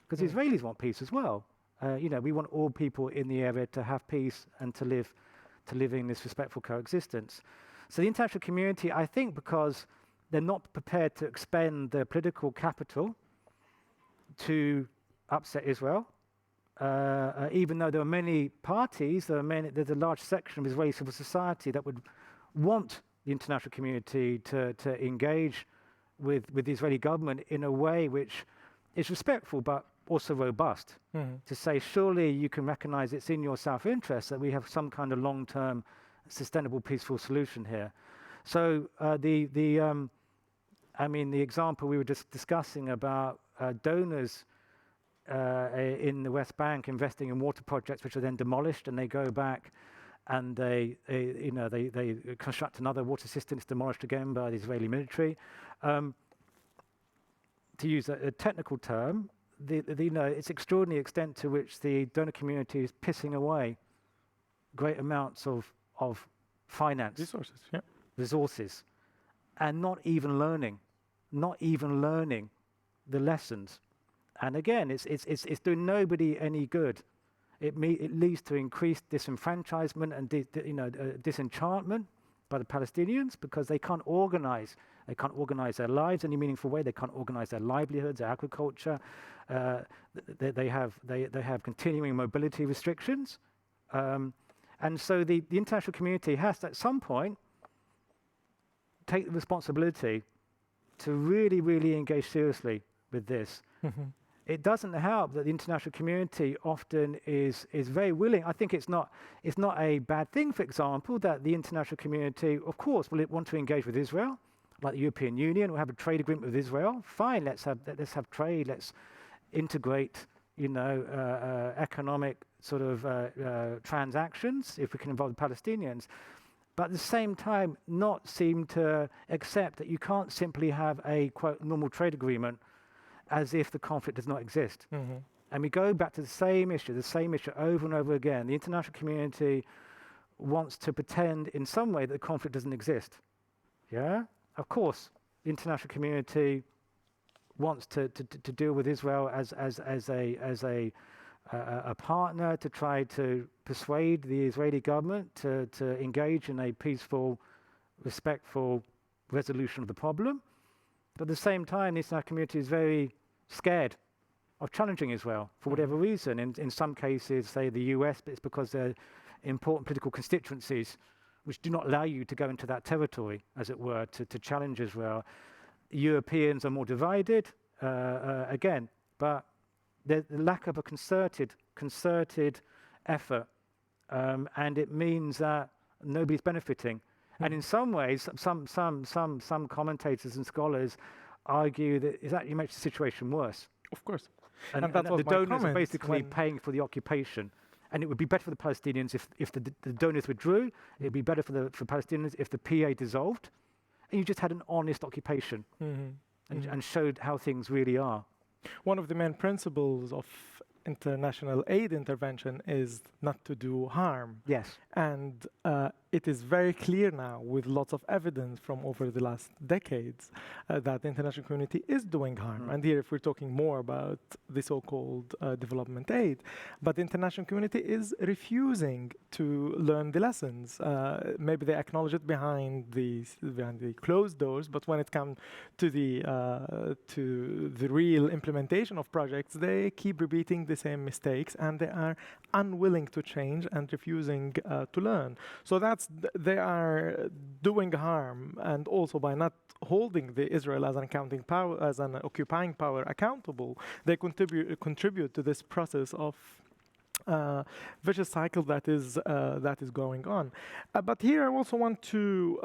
because the Israelis want peace as well. We want all people in the area to have peace and to live in this respectful coexistence. So the international community, I think, because they're not prepared to expend their political capital to upset Israel, even though there are many parties, there's a large section of Israeli civil society that would want the international community to engage with the Israeli government in a way which is respectful but also robust, to say, surely you can recognize it's in your self-interest that we have some kind of long-term, sustainable, peaceful solution here. So the example we were just discussing about donors in the West Bank investing in water projects, which are then demolished, and they go back and they construct another water system. It's demolished again by the Israeli military. To use a technical term, it's extraordinary extent to which the donor community is pissing away great amounts of finance, resources, and not even learning the lessons. And again, it's doing nobody any good. It leads to increased disenfranchisement and disenchantment by the Palestinians, because they can't organize. They can't organize their lives in any meaningful way. They can't organize their livelihoods, their agriculture. They have continuing mobility restrictions. And so the international community has to, at some point, take the responsibility to really, really engage seriously with this. Mm-hmm. It doesn't help that the international community often is very willing. I think it's not a bad thing, for example, that the international community, of course, will want to engage with Israel, like the European Union. We'll have a trade agreement with Israel. Fine, let's have trade. Let's integrate, economic sort of transactions if we can involve the Palestinians. But at the same time, not seem to accept that you can't simply have a, quote, normal trade agreement as if the conflict does not exist. Mm-hmm. And we go back to the same issue over and over again. The international community wants to pretend in some way that the conflict doesn't exist. Yeah? Of course, the international community wants to deal with Israel as a partner, to try to persuade the Israeli government to engage in a peaceful, respectful resolution of the problem. But at the same time, the international community is very scared of challenging Israel for whatever reason. In some cases, say the US, but it's because they're important political constituencies which do not allow you to go into that territory, as it were, to challenge Israel. Europeans are more divided, again, but the lack of a concerted effort, and it means that nobody's benefiting. And in some ways, some commentators and scholars argue that it actually makes the situation worse. Of course. And that was the donors my are comment basically paying for the occupation. And it would be better for the Palestinians if the donors withdrew. It would be better for Palestinians if the PA dissolved. And you just had an honest occupation and showed how things really are. One of the main principles of international aid intervention is not to do harm. Yes. And it is very clear now, with lots of evidence from over the last decades, that the international community is doing harm. And here, if we're talking more about the so-called development aid, but the international community is refusing to learn the lessons. Maybe they acknowledge it behind the closed doors, but when it comes to the real implementation of projects, they keep repeating the same mistakes, and they are unwilling to change and refusing to learn. So they are doing harm, and also by not holding Israel as an occupying power accountable, they contribute to this process of vicious cycle that is going on. But here I also want to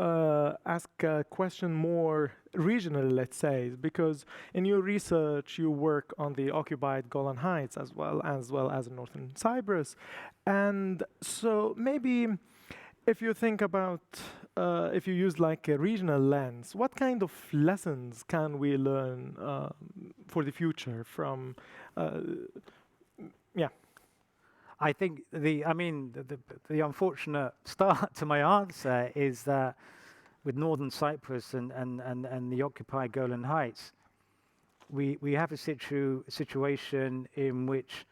ask a question more regional, let's say, because in your research you work on the occupied Golan Heights as well as in northern Cyprus, and so maybe if you think about if you use like a regional lens, what kind of lessons can we learn for the future from I think the unfortunate start to my answer is that with northern Cyprus and the occupied Golan Heights, we have a situation in which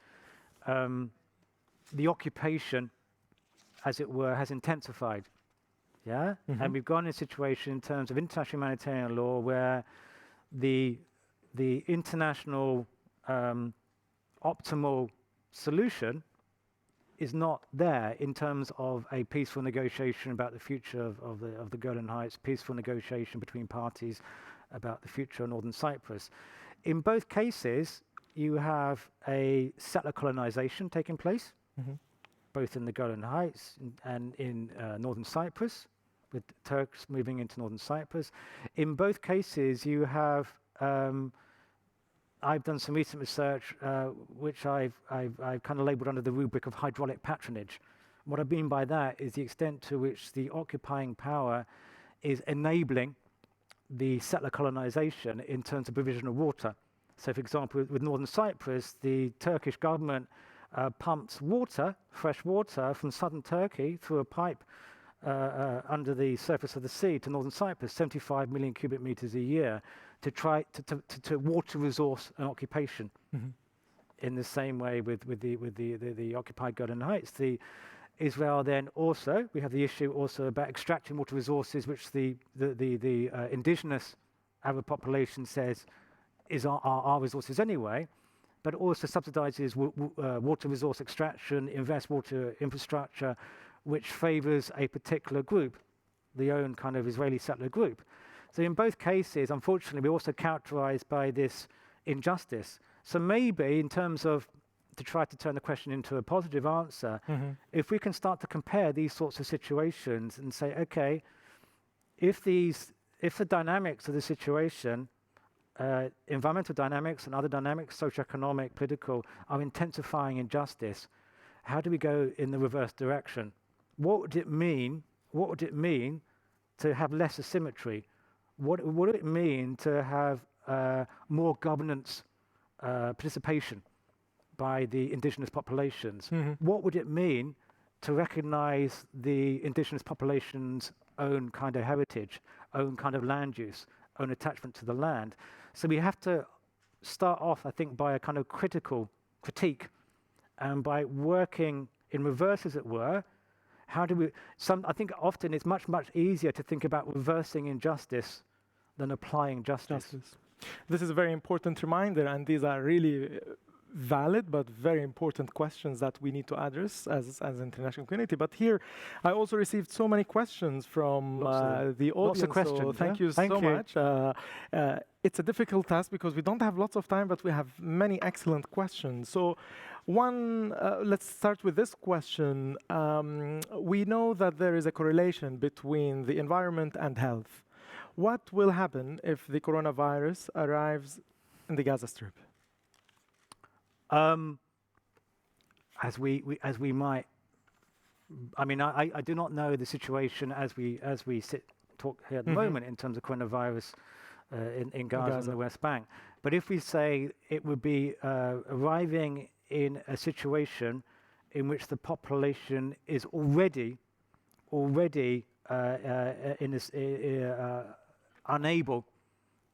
the occupation, as it were, has intensified. Yeah? Mm-hmm. And we've gone in a situation in terms of international humanitarian law where the international optimal solution is not there in terms of a peaceful negotiation about the future of the Golan Heights, peaceful negotiation between parties about the future of northern Cyprus. In both cases, you have a settler colonization taking place, both in the Golan Heights and in northern Cyprus, with Turks moving into northern Cyprus. In both cases, you have I've done some recent research which I've kind of labelled under the rubric of hydraulic patronage. What I mean by that is the extent to which the occupying power is enabling the settler colonization in terms of provision of water. So, for example, with northern Cyprus, the Turkish government pumps water, fresh water, from southern Turkey through a pipe under the surface of the sea to northern Cyprus, 75 million cubic meters a year, to try to water resource and occupation. Mm-hmm. In the same way with the occupied Golan Heights, Israel then also, we have the issue also about extracting water resources, which the indigenous Arab population says is our resources anyway, but also subsidizes water resource extraction, invests water infrastructure, which favors a particular group, the own kind of Israeli settler group. So in both cases, unfortunately, we're also characterized by this injustice. So maybe in terms of, to try to turn the question into a positive answer, mm-hmm. if we can start to compare these sorts of situations and say, okay, if the dynamics of the situation, environmental dynamics and other dynamics, socioeconomic, political, are intensifying injustice, how do we go in the reverse direction? What would it mean? What would it mean to have less asymmetry? What would it mean to have more governance participation by the indigenous populations? Mm-hmm. What would it mean to recognize the indigenous population's own kind of heritage, own kind of land use, own attachment to the land? So we have to start off, I think, by a kind of critical critique, and by working in reverse, as it were. How do we? I think often it's much easier to think about reversing injustice than applying justice. This is a very important reminder, and these are really valid but very important questions that we need to address as international community. But here, I also received so many questions from the audience. Lots of questions. So thank you so much. It's a difficult task because we don't have lots of time, but we have many excellent questions. So let's start with this question. We know that there is a correlation between the environment and health. What will happen if the coronavirus arrives in the Gaza Strip? As we might, I mean, I do not know the situation as we talk here at the mm-hmm. moment in terms of coronavirus in Gaza and the West Bank. But if we say it would be arriving in a situation in which the population is already unable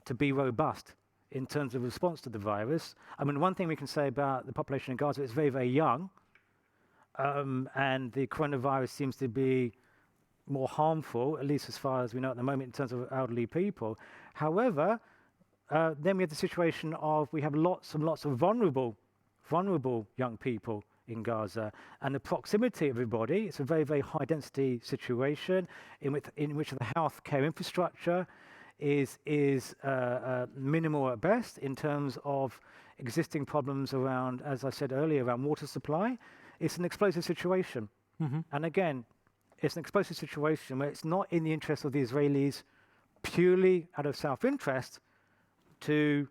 to be robust in terms of response to the virus. I mean, one thing we can say about the population in Gaza is very, very young, and the coronavirus seems to be more harmful, at least as far as we know at the moment, in terms of elderly people. However, then we have the situation of we have lots and lots of vulnerable young people in Gaza, and the proximity of everybody. It's a very, very high density situation in which the healthcare infrastructure is minimal at best in terms of existing problems around, as I said earlier, around water supply. It's an explosive situation. Mm-hmm. And again, it's an explosive situation where it's not in the interest of the Israelis purely out of self-interest to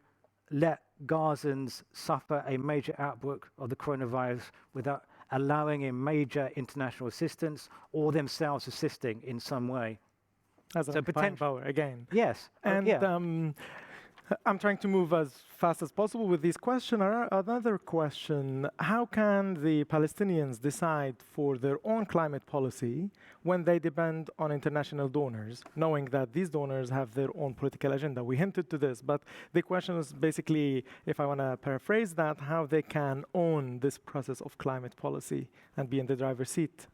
let Gazans suffer a major outbreak of the coronavirus without allowing a major international assistance or themselves assisting in some way. As a power again. Yes. And I'm trying to move as fast as possible with this question. Another question, how can the Palestinians decide for their own climate policy when they depend on international donors, knowing that these donors have their own political agenda? We hinted to this, but the question is basically, if I want to paraphrase that, how they can own this process of climate policy and be in the driver's seat.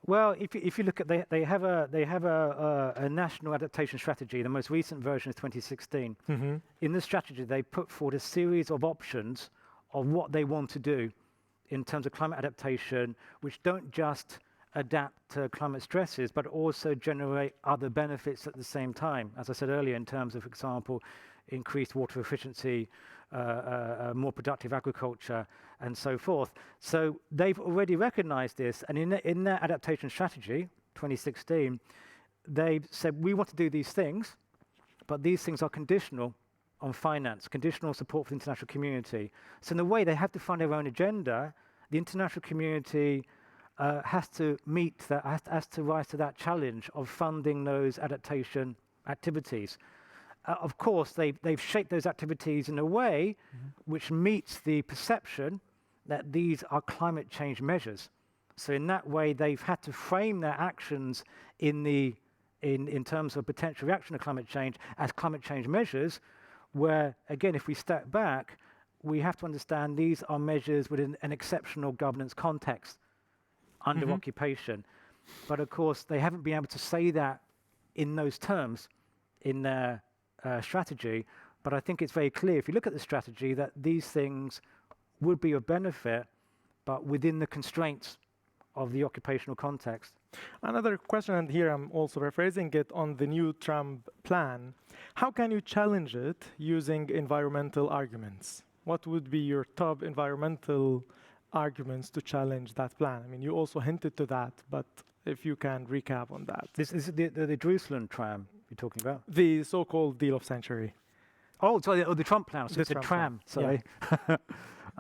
Well, if you look at they have a national adaptation strategy. The most recent version is 2016. Mm-hmm. In this strategy, they put forward a series of options of what they want to do in terms of climate adaptation, which don't just adapt to climate stresses, but also generate other benefits at the same time. As I said earlier, in terms of, for example, increased water efficiency, more productive agriculture, and so forth. So they've already recognized this, and in their adaptation strategy, 2016, they said, we want to do these things, but these things are conditional on finance, conditional support for the international community. So in a way, they have to find their own agenda. The international community has to meet that, has to rise to that challenge of funding those adaptation activities. Of course, they've shaped those activities in a way which meets the perception that these are climate change measures. So in that way, they've had to frame their actions in terms of potential reaction to climate change as climate change measures, where, again, if we step back, we have to understand these are measures within an exceptional governance context under occupation. But of course, they haven't been able to say that in those terms in their strategy. But I think it's very clear, if you look at the strategy, that these things would be of benefit, but within the constraints of the occupational context. Another question, and here I'm also rephrasing it, on the new Trump plan. How can you challenge it using environmental arguments? What would be your top environmental arguments to challenge that plan? I mean, you also hinted to that, but if you can recap on that. This is the Jerusalem tram you're talking about? The so-called deal of century. Oh, sorry, the Trump plan. So it's a tram, sorry.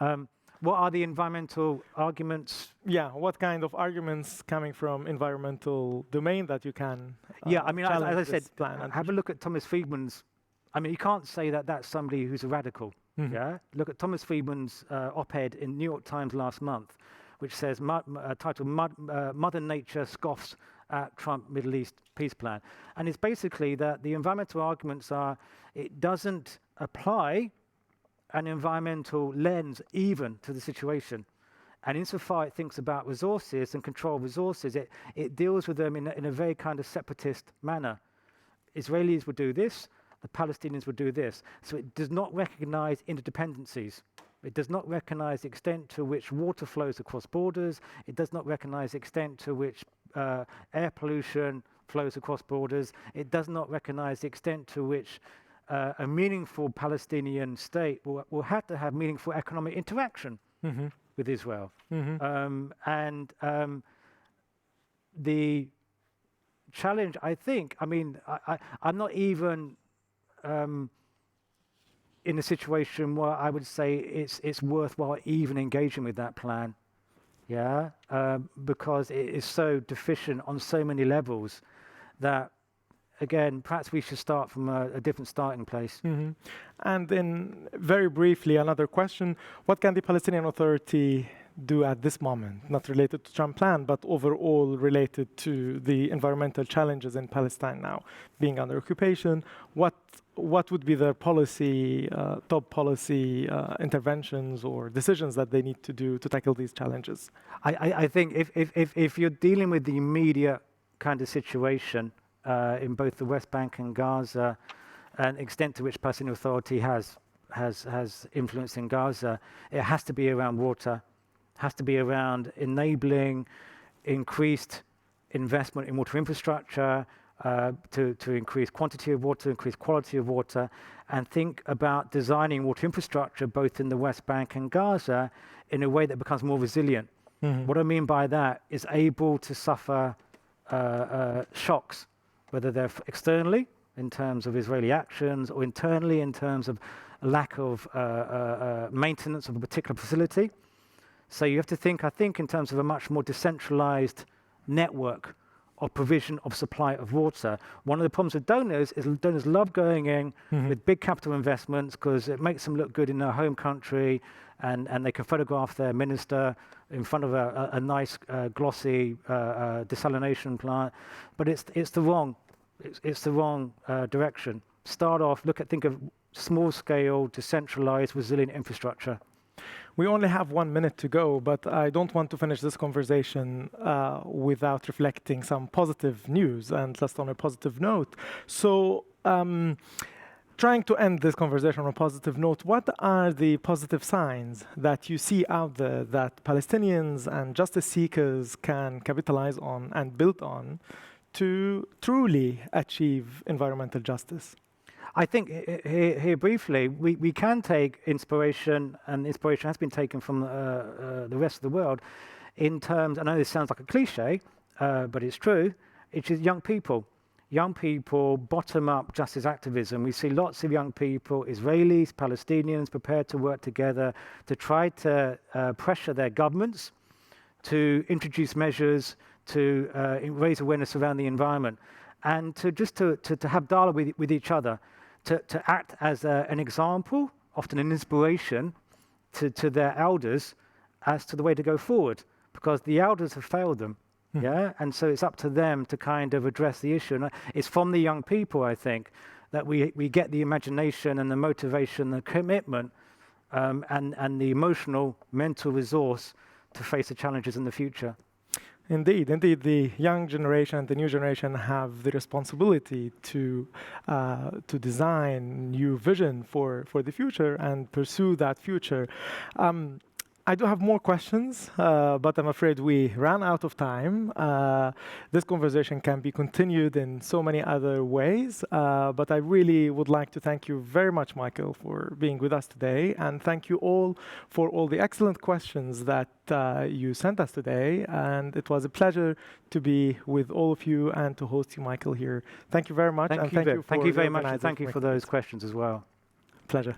Yeah. What are the environmental arguments? Yeah, what kind of arguments coming from environmental domain that you can yeah, I mean, as I said, plan? Have a look at Thomas Friedman's. I mean, you can't say that that's somebody who's a radical. Yeah, look at Thomas Friedman's op-ed in New York Times last month, which says, titled Mother Nature Scoffs at Trump Middle East Peace Plan. And it's basically that the environmental arguments are, it doesn't apply an environmental lens even to the situation. And insofar it thinks about resources and control of resources, it deals with them in a very kind of separatist manner. Israelis would do this, the Palestinians would do this. So it does not recognize interdependencies. It does not recognize the extent to which water flows across borders. It does not recognize the extent to which air pollution flows across borders. It does not recognize the extent to which a meaningful Palestinian state will have to have meaningful economic interaction with Israel. The challenge, I think, I mean, I'm not even in a situation where I would say it's worthwhile even engaging with that plan, yeah, because it is so deficient on so many levels that, again, perhaps we should start from a different starting place. And then, very briefly, another question: what can the Palestinian Authority do at this moment, not related to Trump plan, but overall related to the environmental challenges in Palestine now, being under occupation? What would be their policy, top policy interventions or decisions that they need to do to tackle these challenges? I think if you're dealing with the immediate kind of situation in both the West Bank and Gaza, and extent to which Palestinian Authority has influence in Gaza, it has to be around water, has to be around enabling increased investment in water infrastructure, to increase quantity of water, increase quality of water, and think about designing water infrastructure both in the West Bank and Gaza in a way that becomes more resilient. What I mean by that is able to suffer shocks, whether they're externally in terms of Israeli actions or internally in terms of lack of maintenance of a particular facility. So you have to think, I think, in terms of a much more decentralized network of provision of supply of water. One of the problems with donors is donors love going in with big capital investments because it makes them look good in their home country, and they can photograph their minister in front of a nice glossy desalination plant. But it's the wrong direction. Start off, think of small scale, decentralized, resilient infrastructure. We only have 1 minute to go, but I don't want to finish this conversation without reflecting some positive news, and just on a positive note. So, trying to end this conversation on a positive note, what are the positive signs that you see out there that Palestinians and justice seekers can capitalize on and build on to truly achieve environmental justice? I think here briefly, we can take inspiration, and inspiration has been taken from the rest of the world in terms, I know this sounds like a cliche, but it's true, it's young people. young people, bottom-up justice activism. We see lots of young people, Israelis, Palestinians, prepared to work together to try to pressure their governments to introduce measures to raise awareness around the environment, and to have dialogue with each other, to act as an example, often an inspiration to their elders as to the way to go forward, because the elders have failed them. Yeah, and so it's up to them to kind of address the issue. And it's from the young people, I think, that we get the imagination and the motivation, the commitment, and the emotional, mental resource to face the challenges in the future. Indeed, indeed, the young generation, the new generation have the responsibility to design new vision for the future and pursue that future. I do have more questions, but I'm afraid we ran out of time. This conversation can be continued in so many other ways, but I really would like to thank you very much, Michael, for being with us today, and thank you all for all the excellent questions that you sent us today, and it was a pleasure to be with all of you and to host you, Michael, here. Thank you very much. Thank you very much, and thank you for those questions as well. Pleasure.